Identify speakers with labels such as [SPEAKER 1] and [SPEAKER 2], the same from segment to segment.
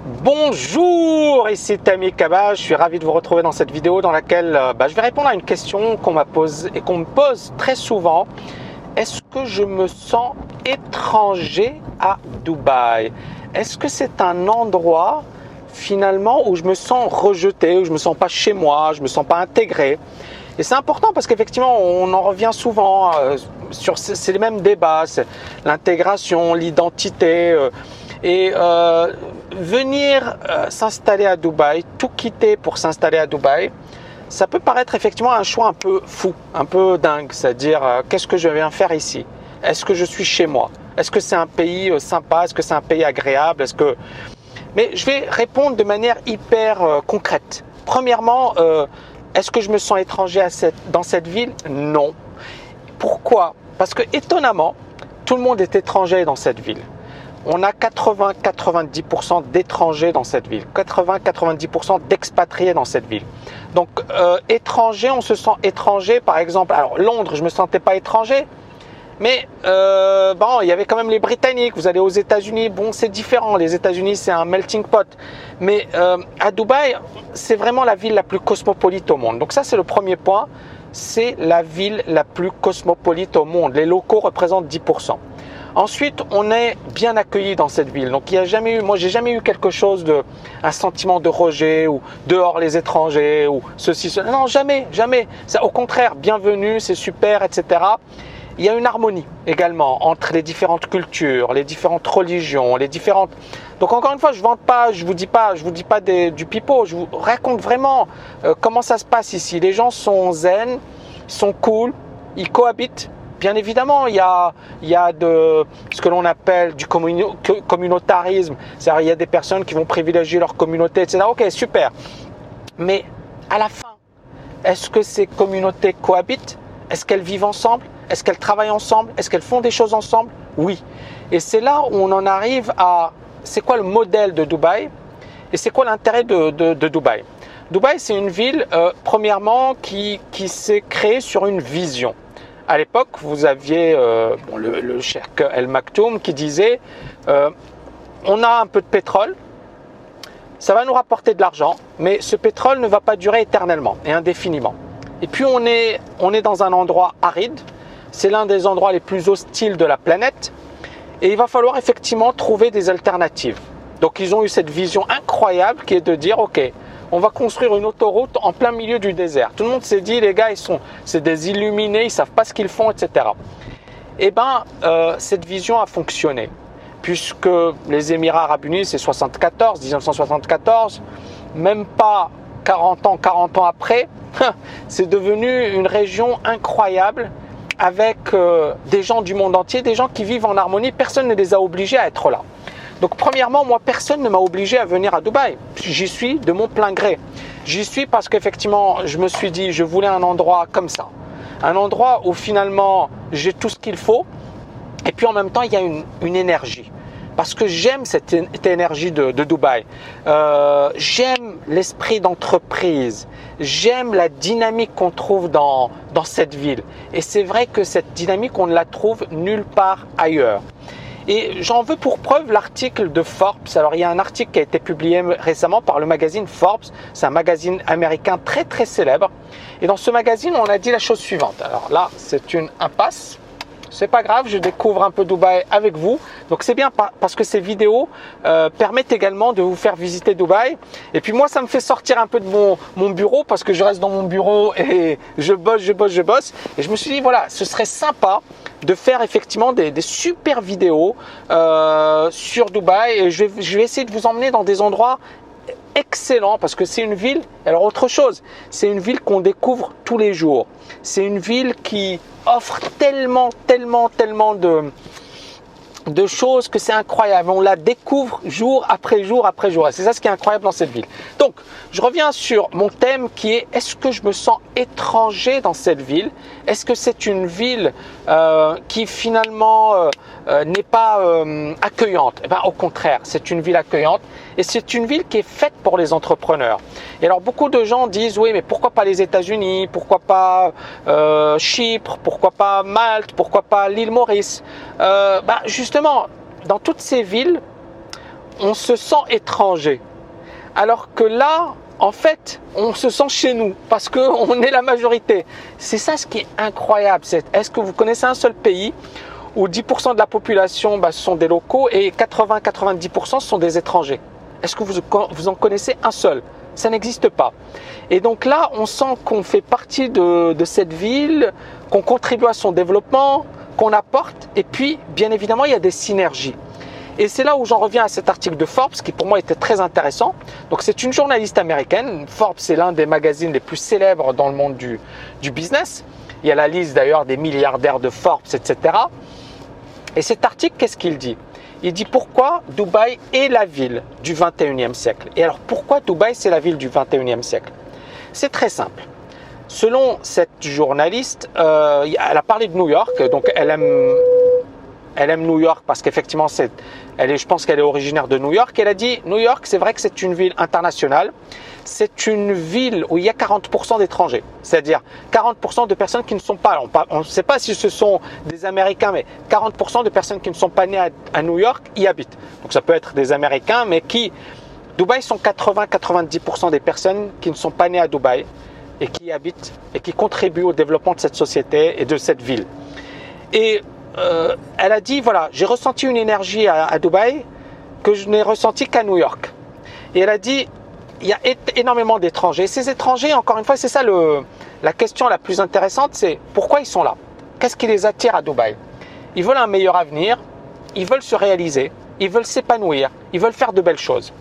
[SPEAKER 1] Bonjour, ici Tammy Kaba, je suis ravi de vous retrouver dans cette vidéo dans laquelle je vais répondre à une question qu'on m'a posée et qu'on me pose très souvent. Est-ce que je me sens étranger à Dubaï? Est-ce que c'est un endroit finalement où je me sens rejeté, où je me sens pas chez moi, je me sens pas intégré? Et c'est important parce qu'effectivement on en revient souvent sur c'est les mêmes débats, c'est l'intégration, l'identité venir s'installer à Dubaï, tout quitter pour s'installer à Dubaï, ça peut paraître effectivement un choix un peu fou, un peu dingue, c'est-à-dire qu'est-ce que je viens faire ici? Est-ce que je suis chez moi? Est-ce que c'est un pays sympa? Est-ce que c'est un pays agréable? Mais je vais répondre de manière hyper concrète. Premièrement, est-ce que je me sens étranger dans cette ville? Non. Pourquoi? Parce que étonnamment, tout le monde est étranger dans cette ville. On a 80-90% d'étrangers dans cette ville, 80-90% d'expatriés dans cette ville. Donc étranger, on se sent étranger, par exemple. Alors Londres, je me sentais pas étranger, mais il y avait quand même les Britanniques. Vous allez aux États-Unis, bon, c'est différent. Les États-Unis, c'est un melting pot. Mais à Dubaï, c'est vraiment la ville la plus cosmopolite au monde. Donc ça, c'est le premier point. C'est la ville la plus cosmopolite au monde. Les locaux représentent 10%. Ensuite, on est bien accueilli dans cette ville. Donc, moi, j'ai jamais eu quelque chose un sentiment de rejet ou dehors les étrangers ou ceci, cela. Non, jamais. Au contraire, bienvenue, c'est super, etc. Il y a une harmonie également entre les différentes cultures, les différentes religions, Donc, encore une fois, je vous dis pas du pipeau. Je vous raconte vraiment comment ça se passe ici. Les gens sont zen, sont cool, ils cohabitent. Bien évidemment, il y a de ce que l'on appelle du communautarisme. C'est-à-dire, il y a des personnes qui vont privilégier leur communauté, etc. Ok, super. Mais à la fin, est-ce que ces communautés cohabitent? Est-ce qu'elles vivent ensemble? Est-ce qu'elles travaillent ensemble? Est-ce qu'elles font des choses ensemble? Oui. Et c'est là où on en arrive à c'est quoi le modèle de Dubaï et c'est quoi l'intérêt de Dubaï? Dubaï, c'est une ville, premièrement, qui s'est créée sur une vision. À l'époque, vous aviez le cheikh El Maktoum qui disait on a un peu de pétrole, ça va nous rapporter de l'argent, mais ce pétrole ne va pas durer éternellement et indéfiniment. Et puis on est dans un endroit aride, c'est l'un des endroits les plus hostiles de la planète et il va falloir effectivement trouver des alternatives. Donc ils ont eu cette vision incroyable qui est de dire ok, on va construire une autoroute en plein milieu du désert. Tout le monde s'est dit, les gars, c'est des illuminés, ils savent pas ce qu'ils font, etc. Eh cette vision a fonctionné, puisque les Émirats Arabes Unis, c'est 1974, même pas 40 ans après, c'est devenu une région incroyable avec des gens du monde entier, des gens qui vivent en harmonie. Personne ne les a obligés à être là. Donc premièrement, moi, personne ne m'a obligé à venir à Dubaï. J'y suis de mon plein gré. J'y suis parce qu'effectivement, je me suis dit, je voulais un endroit comme ça. Un endroit où finalement, j'ai tout ce qu'il faut. Et puis en même temps, il y a une énergie. Parce que j'aime cette énergie de Dubaï. J'aime l'esprit d'entreprise. J'aime la dynamique qu'on trouve dans cette ville. Et c'est vrai que cette dynamique, on ne la trouve nulle part ailleurs. Et j'en veux pour preuve l'article de Forbes. Alors il y a un article qui a été publié récemment par le magazine Forbes. C'est un magazine américain très très célèbre. Et dans ce magazine, on a dit la chose suivante. Alors là, c'est une impasse. C'est pas grave, je découvre un peu Dubaï avec vous. Donc c'est bien parce que ces vidéos permettent également de vous faire visiter Dubaï. Et puis moi, ça me fait sortir un peu de mon bureau parce que je reste dans mon bureau et je bosse. Et je me suis dit, voilà, ce serait sympa de faire effectivement des super vidéos sur Dubaï. Et je vais essayer de vous emmener dans des endroits excellent parce que c'est une ville, alors autre chose, c'est une ville qu'on découvre tous les jours. C'est une ville qui offre tellement de choses que c'est incroyable. On la découvre jour après jour après jour. Et c'est ça ce qui est incroyable dans cette ville. Donc, je reviens sur mon thème qui est est-ce que je me sens étranger dans cette ville? Est-ce que c'est une ville qui finalement n'est pas accueillante? Eh bien, au contraire, c'est une ville accueillante et c'est une ville qui est faite pour les entrepreneurs. Et alors, beaucoup de gens disent oui, mais pourquoi pas les États-Unis? Pourquoi pas Chypre? Pourquoi pas Malte? Pourquoi pas l'île Maurice? Justement, dans toutes ces villes, on se sent étranger. Alors que là, en fait, on se sent chez nous parce qu'on est la majorité. C'est ça ce qui est incroyable. Est-ce que vous connaissez un seul pays où 10% de la population sont des locaux et 80-90% sont des étrangers? Est-ce que vous en connaissez un seul? Ça n'existe pas. Et donc là, on sent qu'on fait partie de cette ville, qu'on contribue à son développement, qu'on apporte. Et puis, bien évidemment, il y a des synergies. Et c'est là où j'en reviens à cet article de Forbes qui pour moi était très intéressant. Donc c'est une journaliste américaine. Forbes, c'est l'un des magazines les plus célèbres dans le monde du business. Il y a la liste d'ailleurs des milliardaires de Forbes, etc. Et cet article, qu'est-ce qu'il dit? Il dit pourquoi Dubaï est la ville du 21e siècle. Et alors pourquoi Dubaï c'est la ville du 21e siècle? C'est très simple. Selon cette journaliste, elle a parlé de New York, donc elle aime New York parce qu'effectivement, je pense qu'elle est originaire de New York. Elle a dit, New York, c'est vrai que c'est une ville internationale. C'est une ville où il y a 40% d'étrangers. C'est-à-dire 40% de personnes qui ne sont pas, on ne sait pas si ce sont des Américains, mais 40% de personnes qui ne sont pas nées à New York y habitent. Donc ça peut être des Américains, mais Dubaï sont 80-90% des personnes qui ne sont pas nées à Dubaï et qui y habitent et qui contribuent au développement de cette société et de cette ville. Et elle a dit, voilà, j'ai ressenti une énergie à Dubaï que je n'ai ressenti qu'à New York. Et elle a dit, il y a énormément d'étrangers. Ces étrangers, encore une fois, c'est ça la question la plus intéressante, c'est pourquoi ils sont là? Qu'est-ce qui les attire à Dubaï? Ils veulent un meilleur avenir, ils veulent se réaliser, ils veulent s'épanouir, ils veulent faire de belles choses.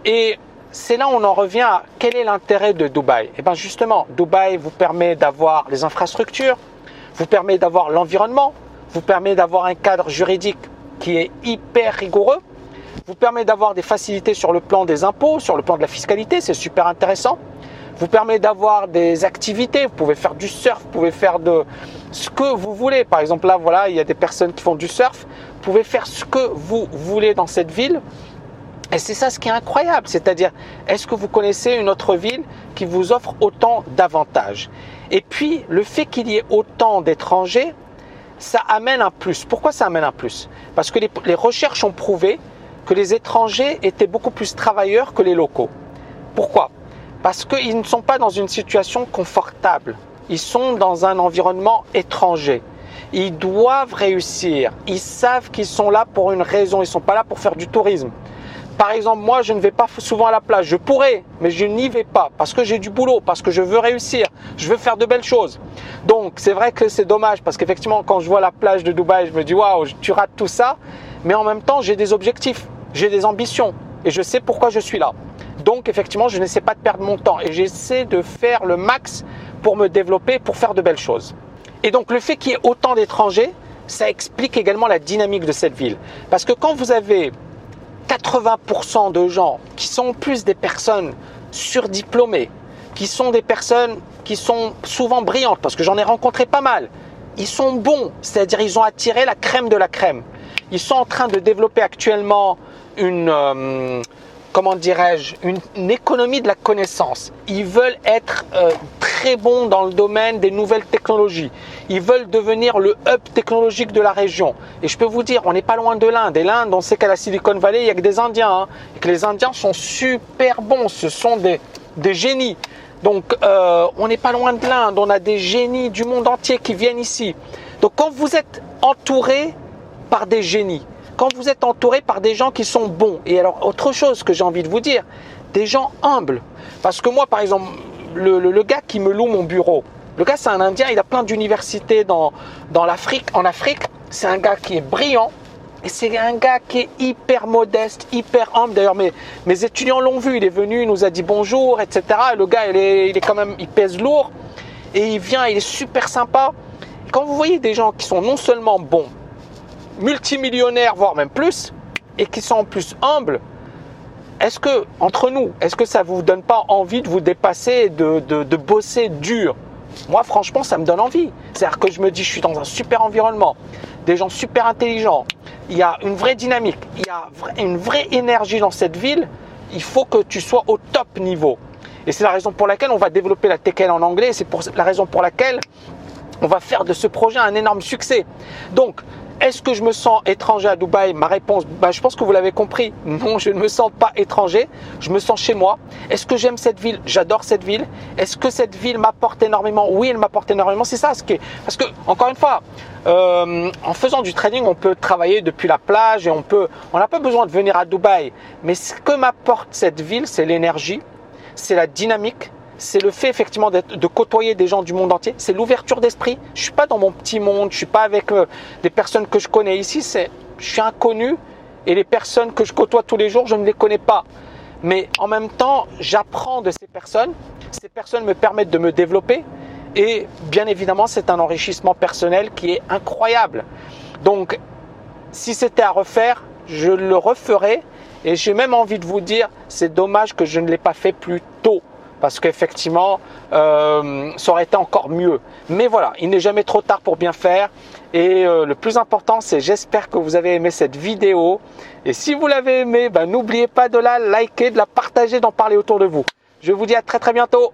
[SPEAKER 1] Et c'est là où on en revient à quel est l'intérêt de Dubaï? Et bien justement, Dubaï vous permet d'avoir les infrastructures, vous permet d'avoir l'environnement, vous permet d'avoir un cadre juridique qui est hyper rigoureux, vous permet d'avoir des facilités sur le plan des impôts, sur le plan de la fiscalité, c'est super intéressant, vous permet d'avoir des activités, vous pouvez faire du surf, vous pouvez faire de ce que vous voulez. Par exemple là, voilà, il y a des personnes qui font du surf, vous pouvez faire ce que vous voulez dans cette ville. Et c'est ça ce qui est incroyable, c'est-à-dire, est-ce que vous connaissez une autre ville qui vous offre autant d'avantages? Et puis, le fait qu'il y ait autant d'étrangers, ça amène un plus. Pourquoi ça amène un plus? Parce que les recherches ont prouvé que les étrangers étaient beaucoup plus travailleurs que les locaux. Pourquoi? Parce qu'ils ne sont pas dans une situation confortable. Ils sont dans un environnement étranger. Ils doivent réussir. Ils savent qu'ils sont là pour une raison. Ils ne sont pas là pour faire du tourisme. Par exemple, moi, je ne vais pas souvent à la plage. Je pourrais, mais je n'y vais pas parce que j'ai du boulot, parce que je veux réussir, je veux faire de belles choses. Donc, c'est vrai que c'est dommage parce qu'effectivement, quand je vois la plage de Dubaï, je me dis « Waouh, tu rates tout ça ». Mais en même temps, j'ai des objectifs, j'ai des ambitions et je sais pourquoi je suis là. Donc, effectivement, je n'essaie pas de perdre mon temps et j'essaie de faire le max pour me développer, pour faire de belles choses. Et donc, le fait qu'il y ait autant d'étrangers, ça explique également la dynamique de cette ville. Parce que quand vous avez 80% de gens qui sont plus des personnes surdiplômées, qui sont des personnes qui sont souvent brillantes, parce que j'en ai rencontré pas mal. Ils sont bons, c'est-à-dire ils ont attiré la crème de la crème. Ils sont en train de développer actuellement une économie de la connaissance. Ils veulent être très bons dans le domaine des nouvelles technologies. Ils veulent devenir le hub technologique de la région. Et je peux vous dire, on n'est pas loin de l'Inde. Et l'Inde, on sait qu'à la Silicon Valley, il n'y a que des Indiens. Hein, et que les Indiens sont super bons. Ce sont des génies. Donc, on n'est pas loin de l'Inde. On a des génies du monde entier qui viennent ici. Donc, quand vous êtes entouré par des génies, quand vous êtes entouré par des gens qui sont bons, et alors autre chose que j'ai envie de vous dire, des gens humbles. Parce que moi, par exemple, le gars qui me loue mon bureau, le gars c'est un Indien, il a plein d'universités en Afrique, c'est un gars qui est brillant, et c'est un gars qui est hyper modeste, hyper humble. D'ailleurs, mes étudiants l'ont vu, il est venu, il nous a dit bonjour, etc. Et le gars, il est quand même, il pèse lourd, et il vient, il est super sympa. Et quand vous voyez des gens qui sont non seulement bons, multimillionnaires, voire même plus, et qui sont en plus humbles, est-ce que, entre nous, est-ce que ça ne vous donne pas envie de vous dépasser, de bosser dur? Moi, franchement, ça me donne envie. C'est-à-dire que je me dis, je suis dans un super environnement, des gens super intelligents, il y a une vraie dynamique, il y a une vraie énergie dans cette ville, il faut que tu sois au top niveau. Et c'est la raison pour laquelle on va développer la TKL en anglais, c'est la raison pour laquelle on va faire de ce projet un énorme succès. Donc, Est-ce que je me sens étranger à Dubaï? Ma réponse, je pense que vous l'avez compris. Non, je ne me sens pas étranger. Je me sens chez moi. Est-ce que j'aime cette ville? J'adore cette ville. Est-ce que cette ville m'apporte énormément? Oui, elle m'apporte énormément. C'est ça ce qui est. Parce que, encore une fois, en faisant du trading, on peut travailler depuis la plage et on n'a pas besoin de venir à Dubaï. Mais ce que m'apporte cette ville, c'est l'énergie, c'est la dynamique. C'est le fait effectivement de côtoyer des gens du monde entier. C'est l'ouverture d'esprit. Je suis pas dans mon petit monde. Je suis pas avec des personnes que je connais ici. Je suis inconnu et les personnes que je côtoie tous les jours, je ne les connais pas. Mais en même temps, j'apprends de ces personnes. Ces personnes me permettent de me développer et bien évidemment, c'est un enrichissement personnel qui est incroyable. Donc, si c'était à refaire, je le referais et j'ai même envie de vous dire, c'est dommage que je ne l'ai pas fait plus tôt. Parce qu'effectivement, ça aurait été encore mieux. Mais voilà, il n'est jamais trop tard pour bien faire. Et le plus important, c'est j'espère que vous avez aimé cette vidéo. Et si vous l'avez aimé, n'oubliez pas de la liker, de la partager, d'en parler autour de vous. Je vous dis à très bientôt.